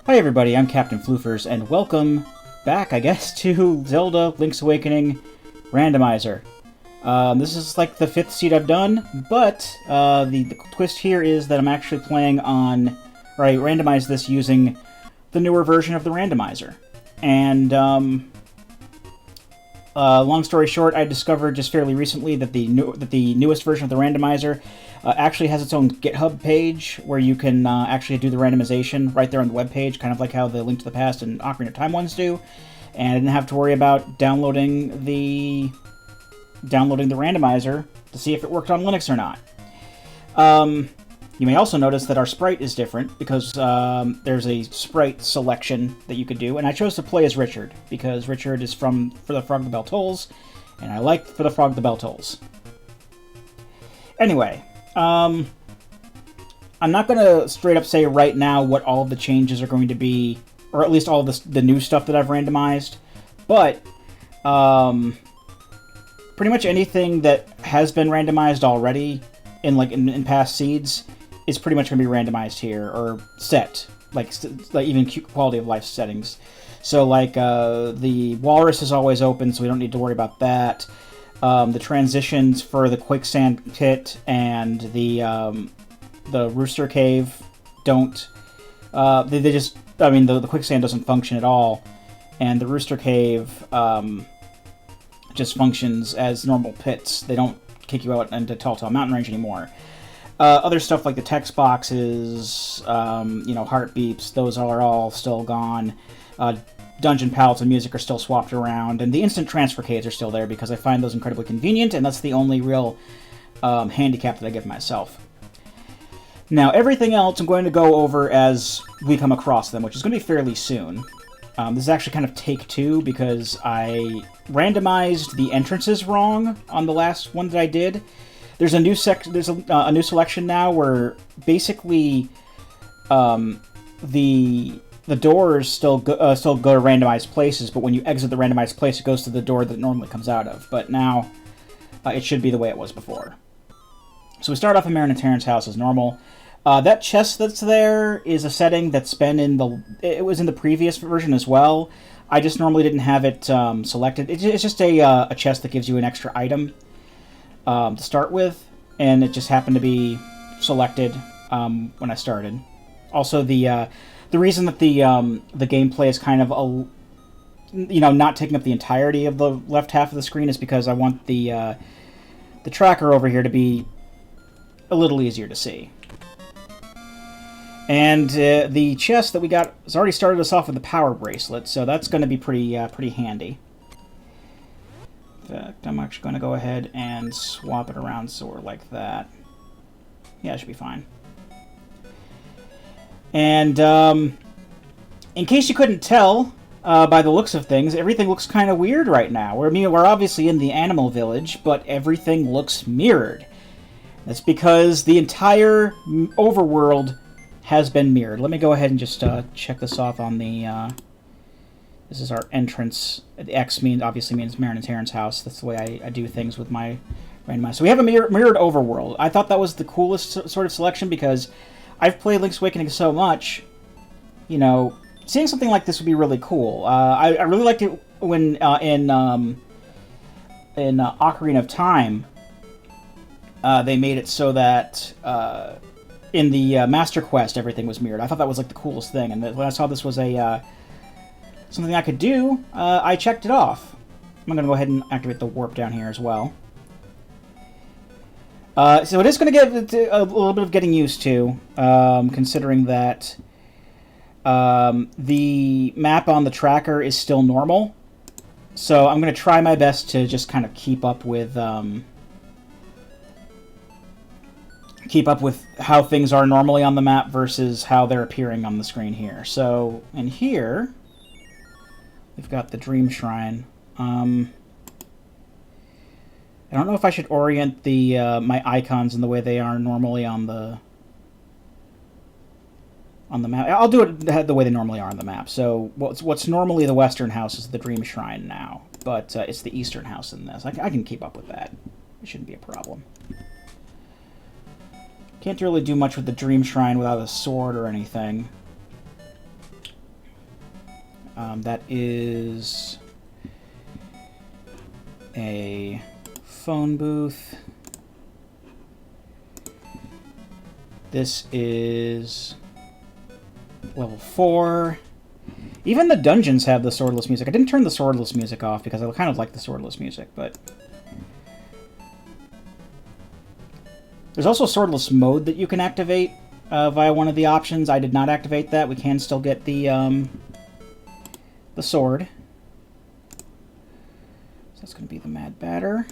Hi everybody, I'm Captain Floofers, and welcome back, I guess, to Zelda Link's Awakening Randomizer. This is like the 5th seed I've done, but the twist here is that I'm actually playing on, or I randomized this using the newer version of the randomizer. And, long story short, I discovered just fairly recently that the newest version of the randomizer actually has its own GitHub page where you can actually do the randomization right there on the web page, kind of like how the Link to the Past and Ocarina of Time ones do. And I didn't have to worry about downloading the randomizer to see if it worked on Linux or not. You may also notice that our sprite is different because there's a sprite selection that you could do, and I chose to play as Richard because Richard is For the Frog the Bell Tolls, and I like For the Frog the Bell Tolls. Anyway, I'm not going to straight up say right now what all of the changes are going to be, or at least all of the new stuff that I've randomized, but pretty much anything that has been randomized already in past seeds is pretty much going to be randomized here, or set, like even quality of life settings. So like the Walrus is always open, so we don't need to worry about that. The transitions for the Quicksand Pit and the Rooster Cave don't. They just. I mean, the Quicksand doesn't function at all, and the Rooster Cave just functions as normal pits. They don't kick you out into Telltale Mountain Range anymore. Other stuff like the text boxes, heart beeps, those are all still gone. Dungeon palettes and music are still swapped around, and the instant transfer caves are still there because I find those incredibly convenient, and that's the only real handicap that I give myself. Now, everything else I'm going to go over as we come across them, which is going to be fairly soon. This is actually kind of take two because I randomized the entrances wrong on the last one that I did. There's a new new selection now where basically the doors still go to randomized places, but when you exit the randomized place, it goes to the door that it normally comes out of. But now it should be the way it was before. So we start off in Terran's house as normal. That chest that's there is a setting that's been it was in the previous version as well. I just normally didn't have it selected. It's just a chest that gives you an extra item to start with, and it just happened to be selected when I started. Also, the reason that the gameplay is kind of not taking up the entirety of the left half of the screen is because I want the tracker over here to be a little easier to see. And the chest that we got has already started us off with the power bracelet, so that's going to be pretty handy. In fact, I'm actually going to go ahead and swap it around so we're like that. Yeah, it should be fine. And in case you couldn't tell by the looks of things, everything looks kind of weird right now. We're obviously in the animal village, but everything looks mirrored. That's because the entire overworld has been mirrored. Let me go ahead and just check this off on the... this is our entrance. The X obviously means Marin and Terran's house. That's the way I do things with my randomizer. So we have a mirrored overworld. I thought that was the coolest sort of selection because I've played Link's Awakening so much. Seeing something like this would be really cool. I really liked it when in Ocarina of Time they made it so that in the Master Quest everything was mirrored. I thought that was like the coolest thing, and when I saw this was something I could do, I checked it off. I'm going to go ahead and activate the warp down here as well. So it is going to get a little bit of getting used to, considering that the map on the tracker is still normal. So I'm going to try my best to just kind of keep up with how things are normally on the map versus how they're appearing on the screen here. So in here, we've got the Dream Shrine. I don't know if I should orient my icons in the way they are normally on the map. I'll do it the way they normally are on the map. So what's normally the Western house is the Dream Shrine now, but it's the Eastern house in this. I can keep up with that. It shouldn't be a problem. Can't really do much with the Dream Shrine without a sword or anything. That is a phone booth. This is level 4. Even the dungeons have the swordless music. I didn't turn the swordless music off because I kind of like the swordless music, but... There's also swordless mode that you can activate via one of the options. I did not activate that. We can still get the sword. So that's going to be the Mad Batter,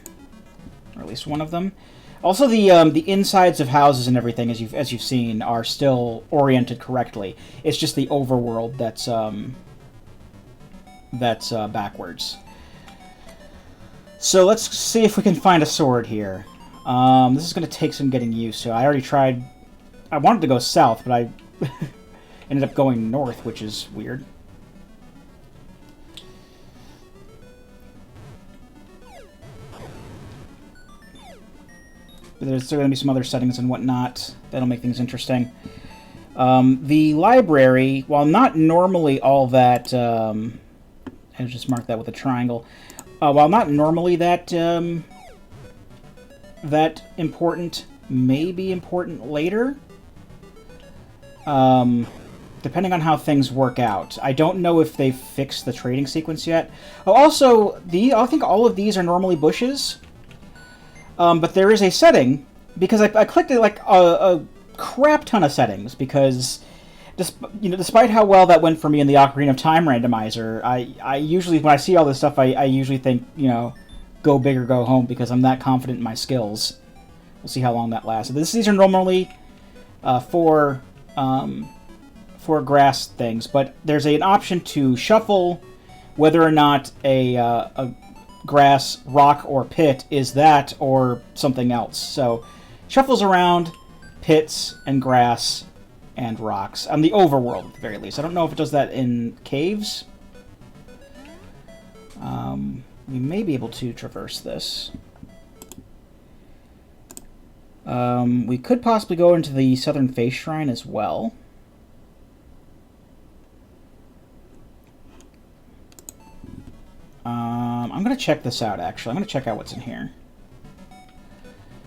or at least one of them. Also, the insides of houses and everything, as you've seen, are still oriented correctly. It's just the overworld that's backwards. So let's see if we can find a sword here. This is going to take some getting used to. I already tried. I wanted to go south, but I ended up going north, which is weird. There's going to be some other settings and whatnot that'll make things interesting. The library, while not normally all that... I'll just mark that with a triangle. While not normally that important, may be important later. Depending on how things work out. I don't know if they've fixed the trading sequence yet. Oh, also, I think all of these are normally bushes. But there is a setting, because I clicked it like a crap ton of settings, because despite how well that went for me in the Ocarina of Time randomizer, I usually, when I see all this stuff, I usually think, go big or go home, because I'm that confident in my skills. We'll see how long that lasts. These are normally for grass things, but there's an option to shuffle whether or not a grass, rock, or pit is that or something else. So shuffles around pits and grass and rocks. On the overworld, at the very least. I don't know if it does that in caves. We may be able to traverse this. We could possibly go into the Southern Face Shrine as well. I'm going to check this out, actually. I'm going to check out what's in here.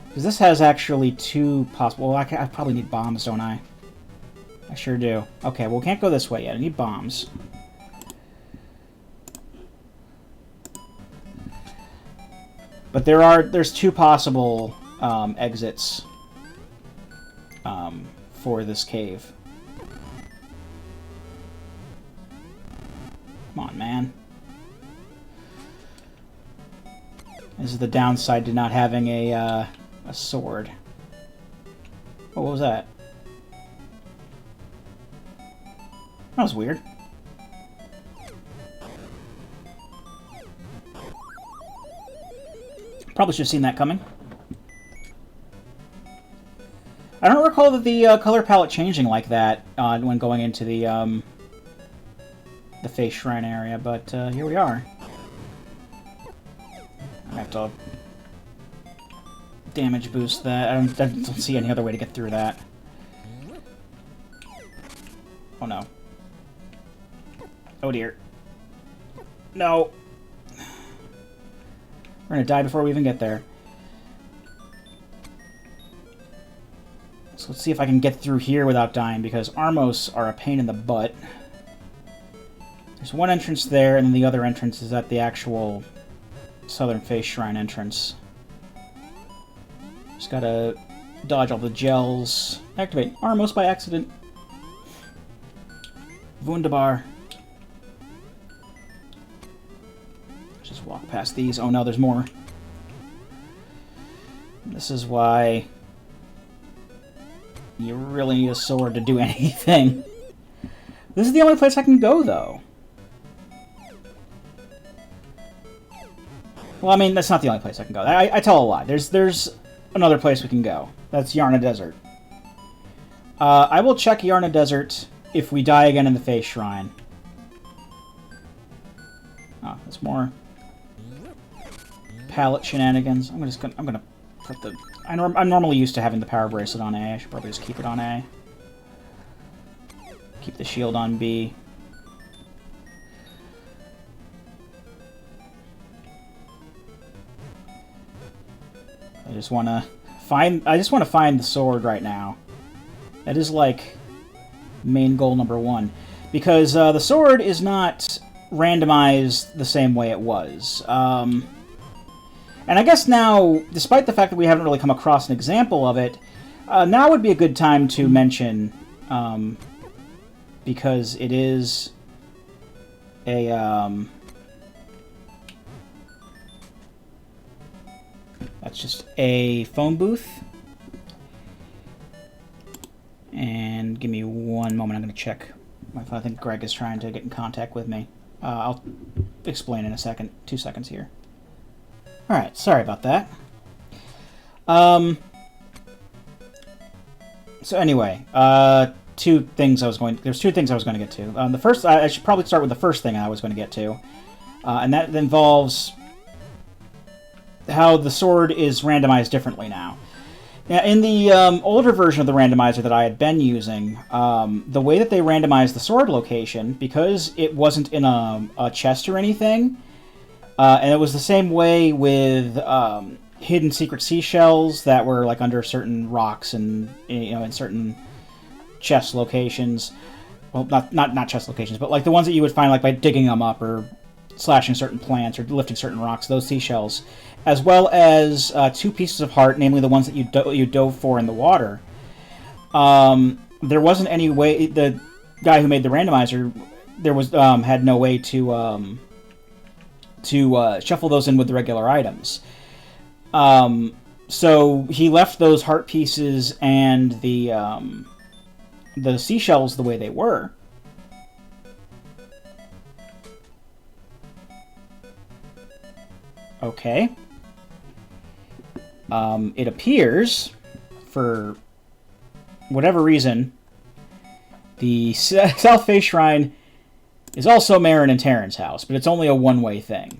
Because this has actually 2 possible... Well, I probably need bombs, don't I? I sure do. Okay, well, we can't go this way yet. I need bombs. But there's 2 possible exits for this cave. Come on, man. This is the downside to not having a sword. Oh, what was that? That was weird. Probably should have seen that coming. I don't recall that the color palette changing like that when going into the Face Shrine area, but here we are. I have to damage boost that. I don't see any other way to get through that. Oh no. Oh dear. No. We're gonna die before we even get there. So let's see if I can get through here without dying, because Armos are a pain in the butt. There's one entrance there, and then the other entrance is at the actual Southern Face Shrine entrance. Just gotta dodge all the gels. Activate Armos by accident. Wunderbar. Just walk past these. Oh no, there's more. This is why you really need a sword to do anything. This is the only place I can go, though. Well, I mean, that's not the only place I can go. I tell a lie. There's another place we can go. That's Yarna Desert. I will check Yarna Desert if we die again in the Face Shrine. Oh, there's more palette shenanigans. I'm gonna put the... I'm normally used to having the power bracelet on A. I should probably just keep it on A. Keep the shield on B. just want to find the sword right now. That is like main goal number one, because the sword is not randomized the same way it was. And I guess now, despite the fact that we haven't really come across an example of it, now would be a good time to mention, because it is a that's just a phone booth. And give me one moment, I'm going to check. I think Greg is trying to get in contact with me. I'll explain in a second. 2 seconds here. Alright, sorry about that. So anyway, there's two things I was going to get to. The first, I should probably start with the first thing I was going to get to. And that involves how the sword is randomized differently now. Now, in the older version of the randomizer that I had been using, the way that they randomized the sword location, because it wasn't in a chest or anything, and it was the same way with hidden secret seashells that were like under certain rocks and in certain chest locations. Well, not chest locations, but like the ones that you would find like by digging them up or slashing certain plants or lifting certain rocks. Those seashells, as well as 2 pieces of heart, namely the ones that you dove for in the water. There wasn't any way. The guy who made the randomizer had no way to shuffle those in with the regular items. So he left those heart pieces and the seashells the way they were. Okay. It appears, for whatever reason, the South Face Shrine is also Marin and Terran's house, but it's only a one-way thing.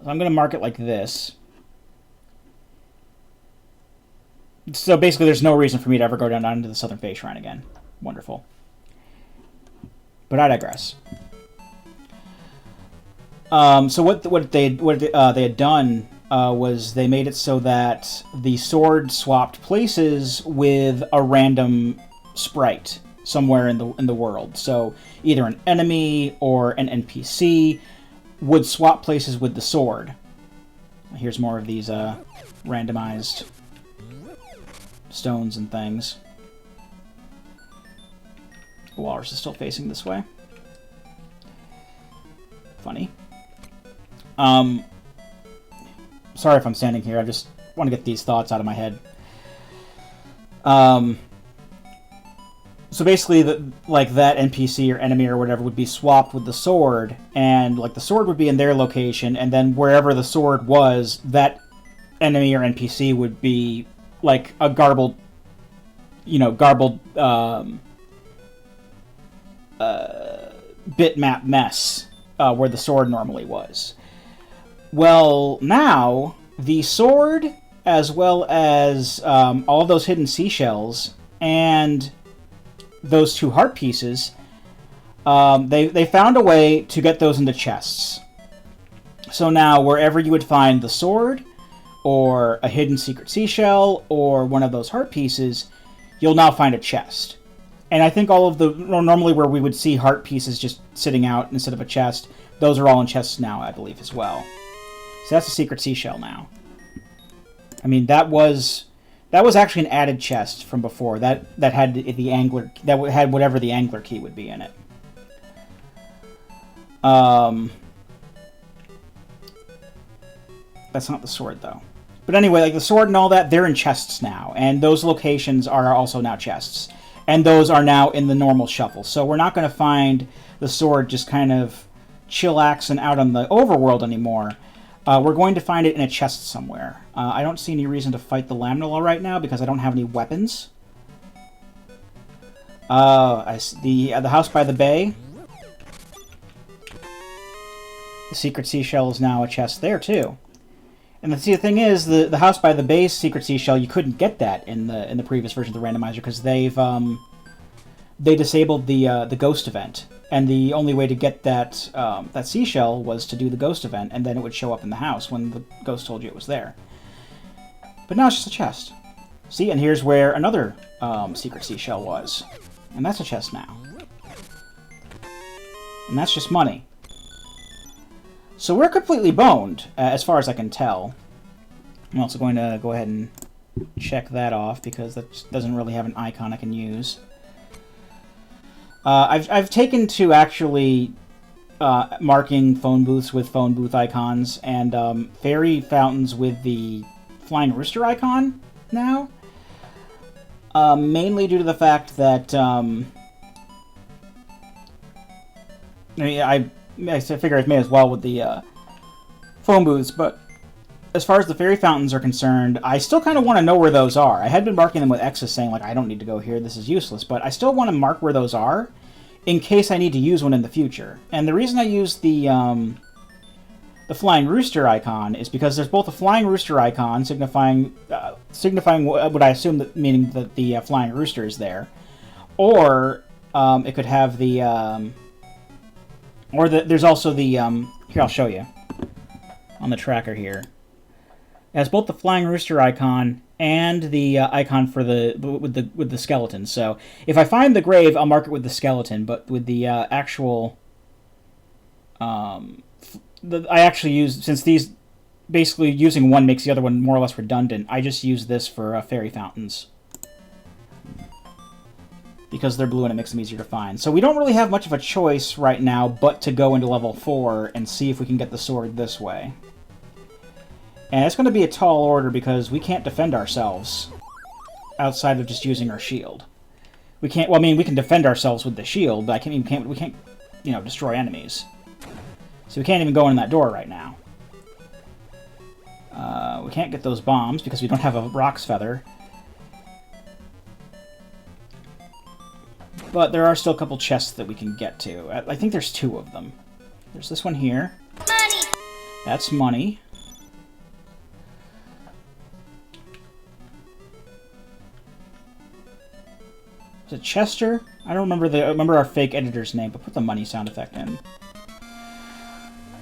So I'm going to mark it like this. So basically there's no reason for me to ever go down into the Southern Face Shrine again. Wonderful. But I digress. So what they had done was they made it so that the sword swapped places with a random sprite somewhere in the world. So either an enemy or an NPC would swap places with the sword. Here's more of these randomized stones and things. The walrus is still facing this way. Funny. Sorry if I'm standing here. I just want to get these thoughts out of my head. So basically, that NPC or enemy or whatever would be swapped with the sword, and like the sword would be in their location, and then wherever the sword was, that enemy or NPC would be like a garbled bitmap mess where the sword normally was. Well, now, the sword, as well as all of those hidden seashells, and those 2 heart pieces, they found a way to get those into chests. So now, wherever you would find the sword, or a hidden secret seashell, or one of those heart pieces, you'll now find a chest. And I think normally where we would see heart pieces just sitting out instead of a chest, those are all in chests now, I believe, as well. So that's a secret seashell now. I mean, that was actually an added chest from before. That had the angler, that had whatever the angler key would be in it. That's not the sword, though. But anyway, like the sword and all that, they're in chests now. And those locations are also now chests. And those are now in the normal shuffle. So we're not going to find the sword just kind of chillaxing out on the overworld anymore. We're going to find it in a chest somewhere. I don't see any reason to fight the Lamnala right now because I don't have any weapons. The house by the bay. The secret seashell is now a chest there, too. And the thing is, the house by the bay's secret seashell, you couldn't get that in the previous version of the randomizer because they disabled the ghost event. And the only way to get that that seashell was to do the ghost event, and then it would show up in the house when the ghost told you it was there. But now it's just a chest. See, and here's where another secret seashell was. And that's a chest now. And that's just money. So we're completely boned, as far as I can tell. I'm also going to go ahead and check that off, because that doesn't really have an icon I can use. I've taken to actually marking phone booths with phone booth icons, and fairy fountains with the flying rooster icon now. Mainly due to the fact that I figure I may as well with the phone booths, but as far as the fairy fountains are concerned, I still kind of want to know where those are. I had been marking them with X's saying, like, I don't need to go here, this is useless, but I still want to mark where those are in case I need to use one in the future. And the reason I use the flying rooster icon is because there's both a flying rooster icon signifying what I assume that meaning that the flying rooster is there, or it could have the there's also the here, I'll show you on the tracker here. It has both the flying rooster icon and the icon for with the skeleton. So if I find the grave, I'll mark it with the skeleton, but with the actual I actually use, since these basically using one makes the other one more or less redundant, I just use this for fairy fountains because they're blue and it makes them easier to find. So we don't really have much of a choice right now but to go into level 4 and see if we can get the sword this way. And it's going to be a tall order because we can't defend ourselves outside of just using our shield. We can't. Well, I mean, we can defend ourselves with the shield, but we can't, you know, destroy enemies. So we can't even go in that door right now. We can't get those bombs because we don't have a Rock's Feather. But there are still a couple chests that we can get to. I think there's 2 of them. There's this one here. Money. That's money. Is it Chester? I don't remember I remember our fake editor's name, but put the money sound effect in.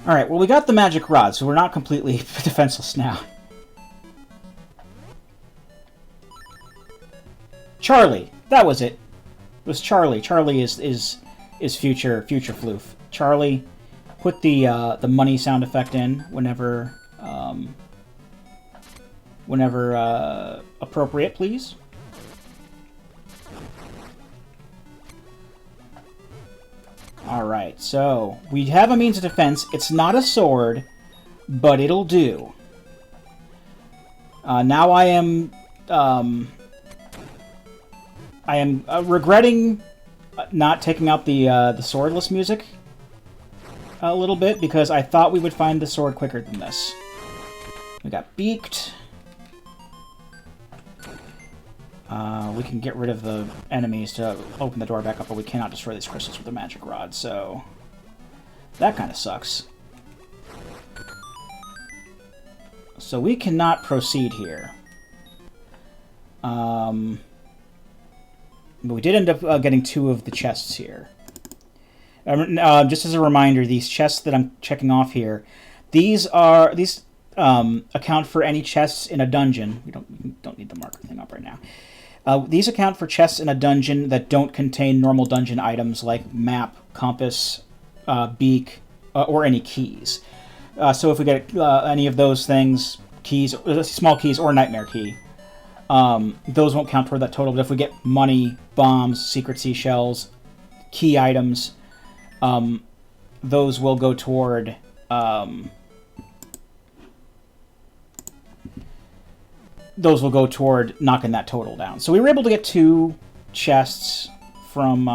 Alright, well, we got the magic rod, so we're not completely defenseless now. Charlie! That was it. It was Charlie. Charlie is future Floof. Charlie, put the money sound effect in whenever appropriate, please. Alright, so we have a means of defense. It's not a sword, but it'll do. Now I am regretting not taking out the swordless music a little bit, because I thought we would find the sword quicker than this. We got beaked. We can get rid of the enemies to open the door back up, but we cannot destroy these crystals with the magic rod, so that kind of sucks. So we cannot proceed here. But we did end up getting 2 of the chests here. Just as a reminder, these chests that I'm checking off here, these account for any chests in a dungeon. We don't need the marker thing up right now. These account for chests in a dungeon that don't contain normal dungeon items like map, compass, beak, or any keys. So if we get any of those things, keys, small keys, or nightmare key, those won't count toward that total. But if we get money, bombs, secret seashells, key items, those will go toward knocking that total down. So we were able to get 2 chests from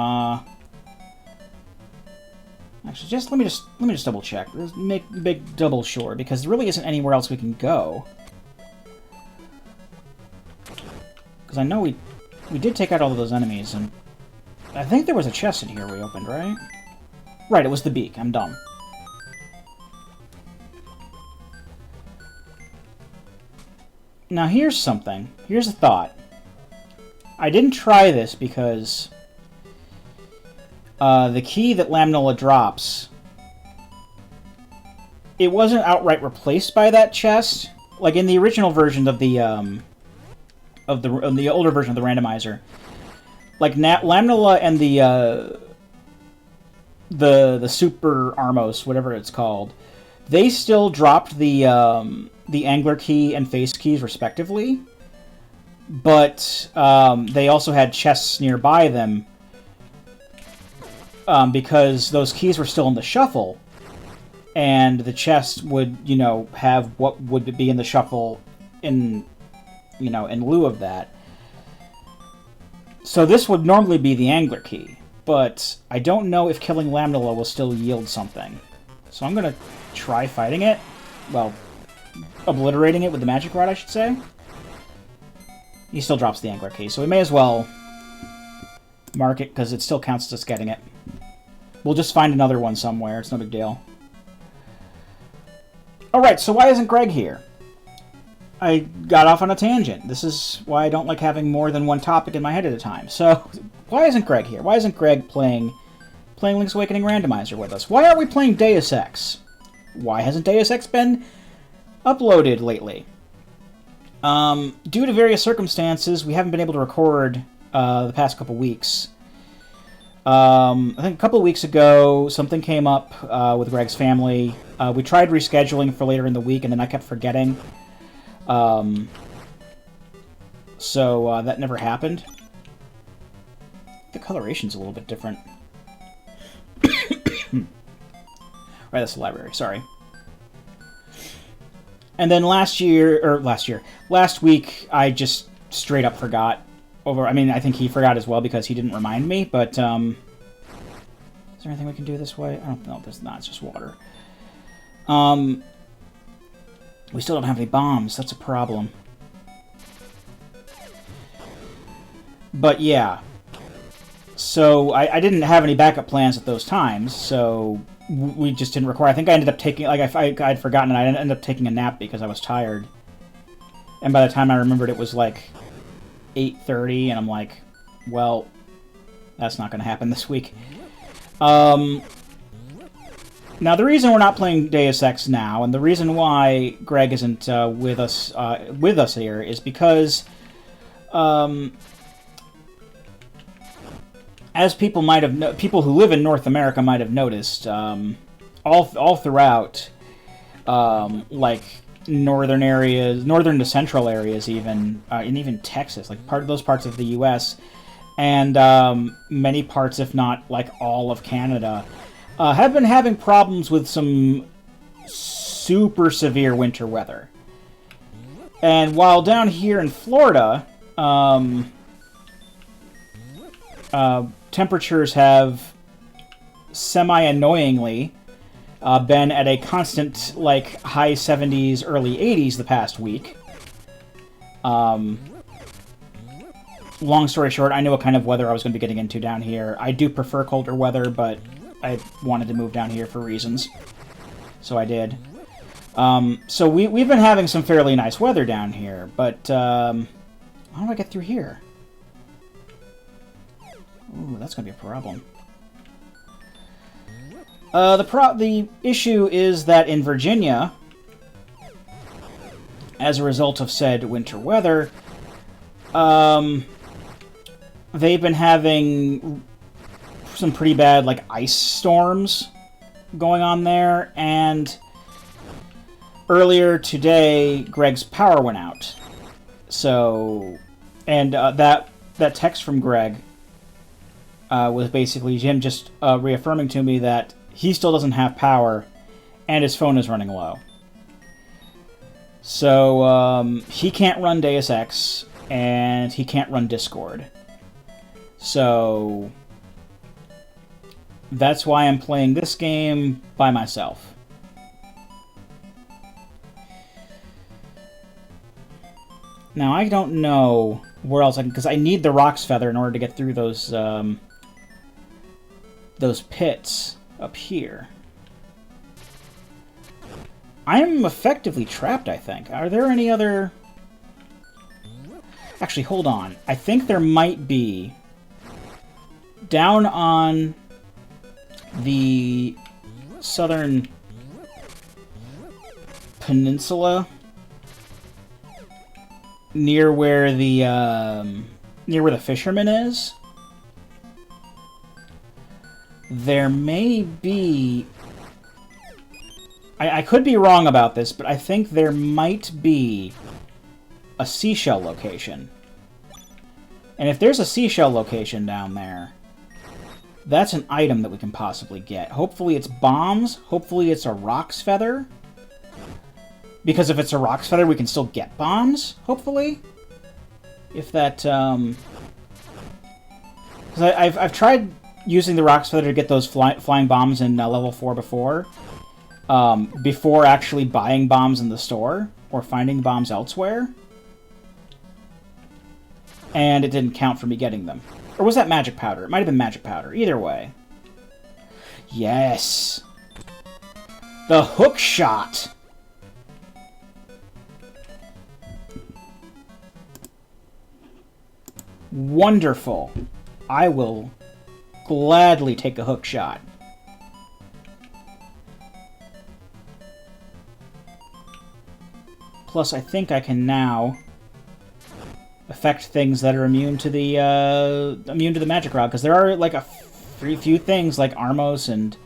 actually, let me just double check. Let's make big double sure, because there really isn't anywhere else we can go. Because I know we did take out all of those enemies, and I think there was a chest in here we opened, right? Right, it was the beak. I'm dumb. Now here's something. Here's a thought. I didn't try this because the key that Lamnola drops, it wasn't outright replaced by that chest, like in the original version of the older version of the randomizer, like Lamnula and the Super Armos, whatever it's called, they still dropped the angler key and face keys respectively, but they also had chests nearby them because those keys were still in the shuffle, and the chest would, you know, have what would be in the shuffle in, you know, in lieu of that. So this would normally be the angler key, but I don't know if killing Lamnula will still yield something. So I'm going to try fighting it. Well, obliterating it with the magic rod, I should say. He still drops the angler key, so we may as well mark it, because it still counts as us getting it. We'll just find another one somewhere, it's no big deal. Alright, so why isn't Greg here? I got off on a tangent. This is why I don't like having more than one topic in my head at a time. So, why isn't Greg here? Why isn't Greg playing Link's Awakening Randomizer with us? Why aren't we playing Deus Ex? Why hasn't Deus Ex been uploaded lately? Due to various circumstances, we haven't been able to record the past couple weeks. I think a couple of weeks ago, something came up with Greg's family. We tried rescheduling for later in the week, and then I kept forgetting. So that never happened. The coloration's a little bit different. Right, that's the library, sorry. And then last week, I just straight up forgot. I mean, I think he forgot as well because he didn't remind me, but, is there anything we can do this way? I don't know, there's not, it's just water. We still don't have any bombs, that's a problem. But yeah. So, I didn't have any backup plans at those times, so we just didn't record. I think I ended up taking, like, I'd forgotten, and I ended up taking a nap because I was tired. And by the time I remembered, it was like 8:30, and I'm like, well, that's not going to happen this week. Now, the reason we're not playing Deus Ex now, and the reason why Greg isn't with us here, is because, as people might have, people who live in North America might have noticed, all throughout, like northern areas, northern to central areas, even, and even Texas, like those parts of the U.S. and many parts, if not like all of Canada, have been having problems with some super severe winter weather. And while down here in Florida, temperatures have semi-annoyingly been at a constant, like, high 70s, early 80s the past week. Long story short, I knew what kind of weather I was going to be getting into down here. I do prefer colder weather, but I wanted to move down here for reasons. So I did. So we've been having some fairly nice weather down here, but how do I get through here? Ooh, that's going to be a problem. The issue is that in Virginia, as a result of said winter weather, they've been having some pretty bad, like, ice storms going on there, and earlier today, Greg's power went out. So, and that text from Greg was basically him just reaffirming to me that he still doesn't have power, and his phone is running low. So, he can't run Deus Ex, and he can't run Discord. So, that's why I'm playing this game by myself. Now, I don't know where else I can, because I need the Rock's Feather in order to get through those pits up here. I'm effectively trapped, I think. Are there any other... Actually, hold on. I think there might be... Down on the southern peninsula near where the fisherman is, there may be... I could be wrong about this, but I think there might be a seashell location. And if there's a seashell location down there, that's an item that we can possibly get. Hopefully it's bombs. Hopefully it's a roc's feather. Because if it's a roc's feather, we can still get bombs, hopefully. If that, Because I've tried using the roc's feather to get those flying bombs in level 4 before. Before actually buying bombs in the store, or finding bombs elsewhere. And it didn't count for me getting them. Or was that magic powder? It might have been magic powder. Either way. Yes! The hook shot! Wonderful. I will gladly take a hook shot. Plus, I think I can now affect things that are immune to the magic rod, because there are like a few things like Armos and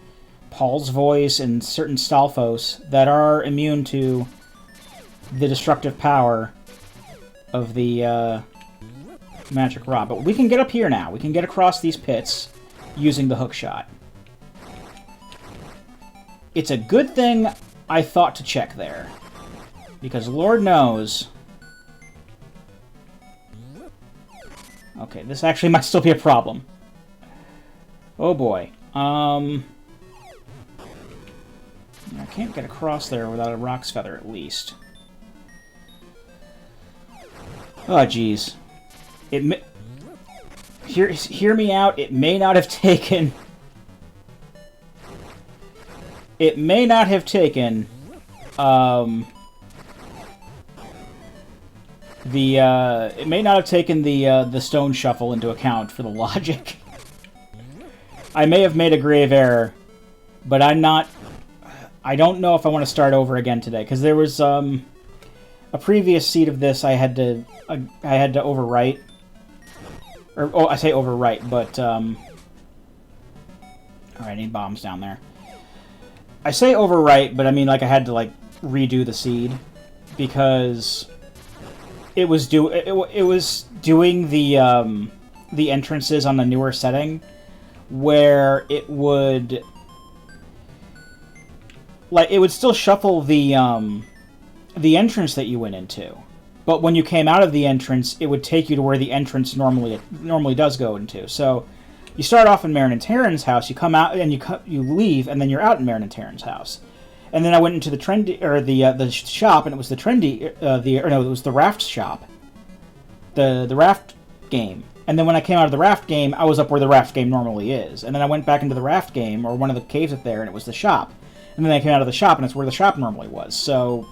Paul's voice and certain Stalfos that are immune to the destructive power of the magic rod. But we can get up here now. We can get across these pits using the hook shot. It's a good thing I thought to check there. Because Lord knows... Okay, this actually might still be a problem. Oh boy. I can't get across there without a roc's feather, at least. Oh, jeez. Hear me out. It may not have taken... It may not have taken... it may not have taken the stone shuffle into account for the logic. I may have made a grave error, but I don't know if I want to start over again today, because there was a previous seed of this I had to overwrite. Or I say overwrite, but alright, I need bombs down there. I say overwrite, but I mean like I had to like redo the seed because it was doing the entrances on the newer setting where it would still shuffle the entrance that you went into, but when you came out of the entrance, it would take you to where the entrance normally does go into. So you start off in Marin and Terran's house, you come out and you leave, and then you're out in Marin and Terran's house. And then I went into the trendy, or the shop, and it was the trendy, it was the raft shop, the raft game. And then when I came out of the raft game, I was up where the raft game normally is. And then I went back into the raft game, or one of the caves up there, and it was the shop. And then I came out of the shop, and it's where the shop normally was. So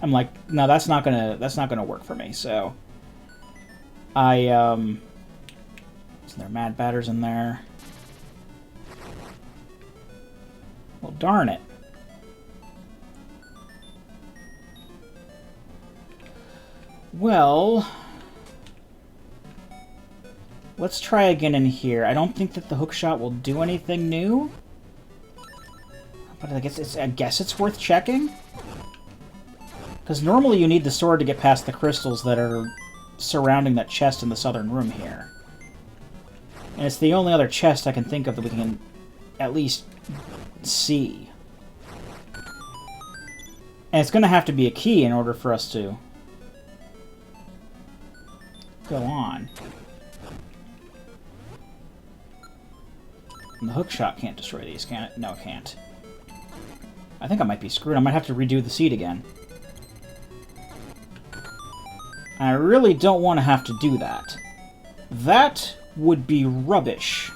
I'm like, no, that's not gonna work for me. So so there are mad batters in there. Well, darn it. Well, let's try again in here. I don't think that the hookshot will do anything new, but I guess it's worth checking. Because normally you need the sword to get past the crystals that are surrounding that chest in the southern room here. And it's the only other chest I can think of that we can at least see. And it's going to have to be a key in order for us to go on. And the hookshot can't destroy these, can it? No, it can't. I think I might be screwed. I might have to redo the seed again. I really don't want to have to do that. That would be rubbish.